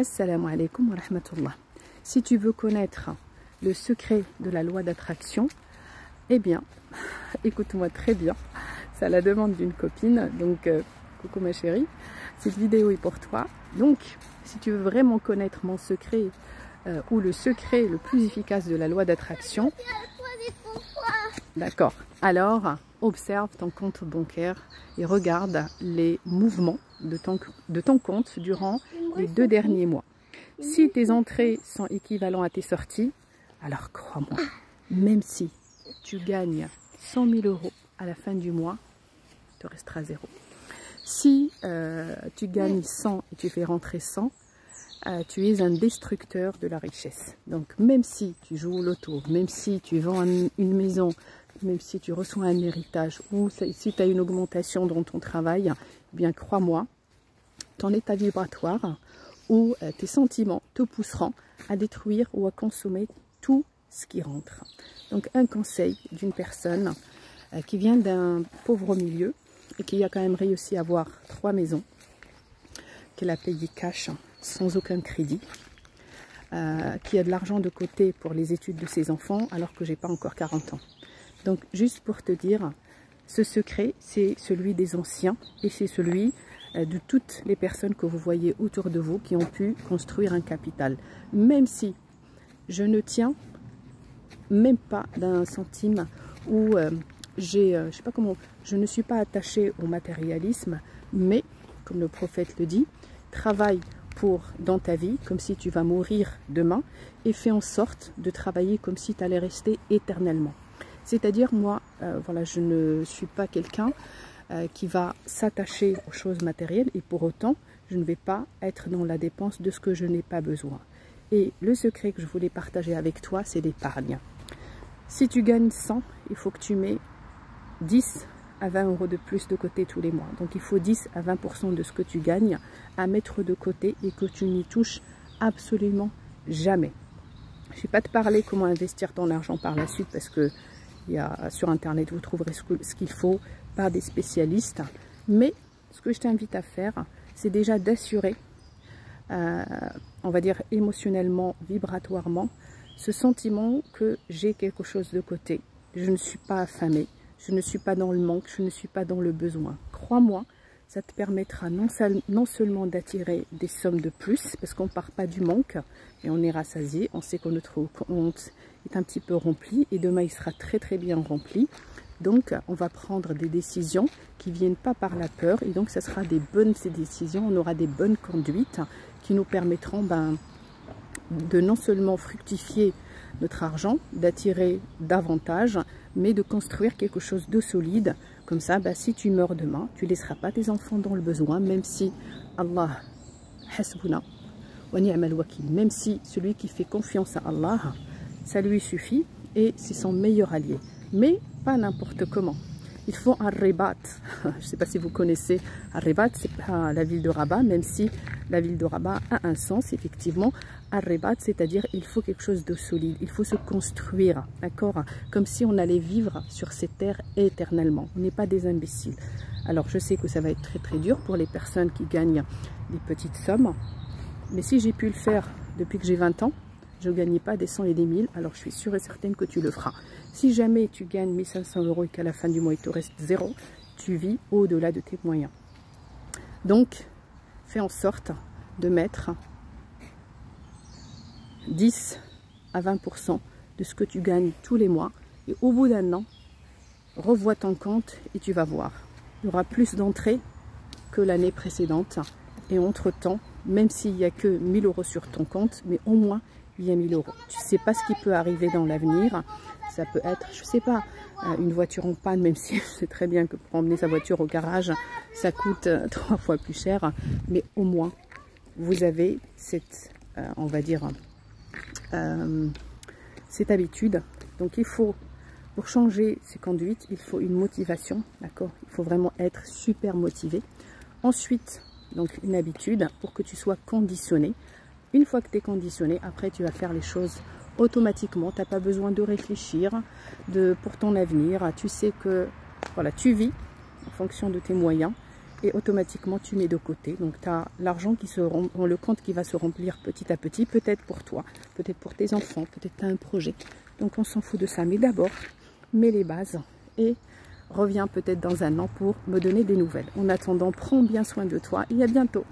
Assalamu alaikum wa rahmatullah. Si tu veux connaître le secret de la loi d'attraction, eh bien, écoute-moi très bien. C'est à la demande d'une copine. Donc, coucou ma chérie, cette vidéo est pour toi. Donc, si tu veux vraiment connaître mon secret ou le secret le plus efficace de la loi d'attraction, d'accord, alors observe ton compte bancaire et regarde les mouvements de ton compte durant les 2 derniers mois. Si tes entrées sont équivalentes à tes sorties, alors crois-moi, même si tu gagnes 100 000 € à la fin du mois, il te restera 0. Si tu gagnes 100 et tu fais rentrer 100, tu es un destructeur de la richesse. Donc même si tu joues au loto, même si tu vends une maison, même si tu reçois un héritage ou si tu as une augmentation dans ton travail, eh bien crois-moi, ton état vibratoire ou tes sentiments te pousseront à détruire ou à consommer tout ce qui rentre. Donc un conseil d'une personne qui vient d'un pauvre milieu et qui a quand même réussi à avoir 3 maisons, qu'elle a payé cash sans aucun crédit, qui a de l'argent de côté pour les études de ses enfants alors que j'ai pas encore 40 ans. Donc juste pour te dire, ce secret c'est celui des anciens et c'est celui de toutes les personnes que vous voyez autour de vous qui ont pu construire un capital. Même si je ne tiens même pas d'un centime ou je sais pas comment, je ne suis pas attachée au matérialisme, mais comme le prophète le dit, travaille dans ta vie comme si tu vas mourir demain et fais en sorte de travailler comme si tu allais rester éternellement. C'est-à-dire moi, voilà, je ne suis pas quelqu'un qui va s'attacher aux choses matérielles et pour autant, je ne vais pas être dans la dépense de ce que je n'ai pas besoin. Et le secret que je voulais partager avec toi, c'est l'épargne. Si tu gagnes 100, il faut que tu mets 10 à 20 € de plus de côté tous les mois. Donc il faut 10 à 20% de ce que tu gagnes à mettre de côté et que tu n'y touches absolument jamais. Je ne vais pas te parler comment investir ton argent par la suite parce que sur internet vous trouverez ce qu'il faut par des spécialistes. Mais ce que je t'invite à faire, c'est déjà d'assurer, on va dire émotionnellement, vibratoirement, ce sentiment que j'ai quelque chose de côté. Je ne suis pas affamée. Je ne suis pas dans le manque, je ne suis pas dans le besoin. Crois-moi, ça te permettra non seulement d'attirer des sommes de plus, parce qu'on ne part pas du manque, et on est rassasié, on sait que notre compte est un petit peu rempli, et demain il sera très très bien rempli. Donc on va prendre des décisions qui ne viennent pas par la peur, et donc ça sera des bonnes décisions, on aura des bonnes conduites qui nous permettront de non seulement fructifier notre argent, d'attirer davantage, mais de construire quelque chose de solide. Comme ça, si tu meurs demain, tu ne laisseras pas tes enfants dans le besoin, même si Allah, hasbuna wa ni'mal wakil, même si celui qui fait confiance à Allah, ça lui suffit et c'est son meilleur allié. Mais pas n'importe comment. Il faut un ribat. Je ne sais pas si vous connaissez un ribat, c'est pas la ville de Rabat, même si la ville de Rabat a un sens, effectivement. Un ribat, c'est-à-dire il faut quelque chose de solide, il faut se construire, d'accord? Comme si on allait vivre sur cette terre éternellement. On n'est pas des imbéciles. Alors je sais que ça va être très très dur pour les personnes qui gagnent des petites sommes, mais si j'ai pu le faire depuis que j'ai 20 ans, je ne gagnais pas des 100 et des 1000, alors je suis sûre et certaine que tu le feras. Si jamais tu gagnes 1500 € et qu'à la fin du mois il te reste 0, tu vis au-delà de tes moyens. Donc, fais en sorte de mettre 10 à 20% de ce que tu gagnes tous les mois. Et au bout d'un an, revois ton compte et tu vas voir. Il y aura plus d'entrées que l'année précédente. Et entre-temps, même s'il n'y a que 1000 € sur ton compte, mais au moins, il y a 1000 €. Tu ne sais pas ce qui peut arriver dans l'avenir. Ça peut être, je ne sais pas, une voiture en panne, même si je sais très bien que pour emmener sa voiture au garage, ça coûte 3 fois plus cher. Mais au moins, vous avez cette, on va dire, cette habitude. Donc il faut, pour changer ces conduites, il faut une motivation, d'accord? Il faut vraiment être super motivé. Ensuite, donc une habitude pour que tu sois conditionné. Une fois que tu es conditionné, après tu vas faire les choses automatiquement. Tu n'as pas besoin de réfléchir pour ton avenir. Tu sais que voilà, tu vis en fonction de tes moyens et automatiquement tu mets de côté. Donc tu as l'argent qui se remplit, le compte qui va se remplir petit à petit, peut-être pour toi, peut-être pour tes enfants, peut-être tu as un projet. Donc on s'en fout de ça, mais d'abord mets les bases et reviens peut-être dans un an pour me donner des nouvelles. En attendant, prends bien soin de toi et à bientôt.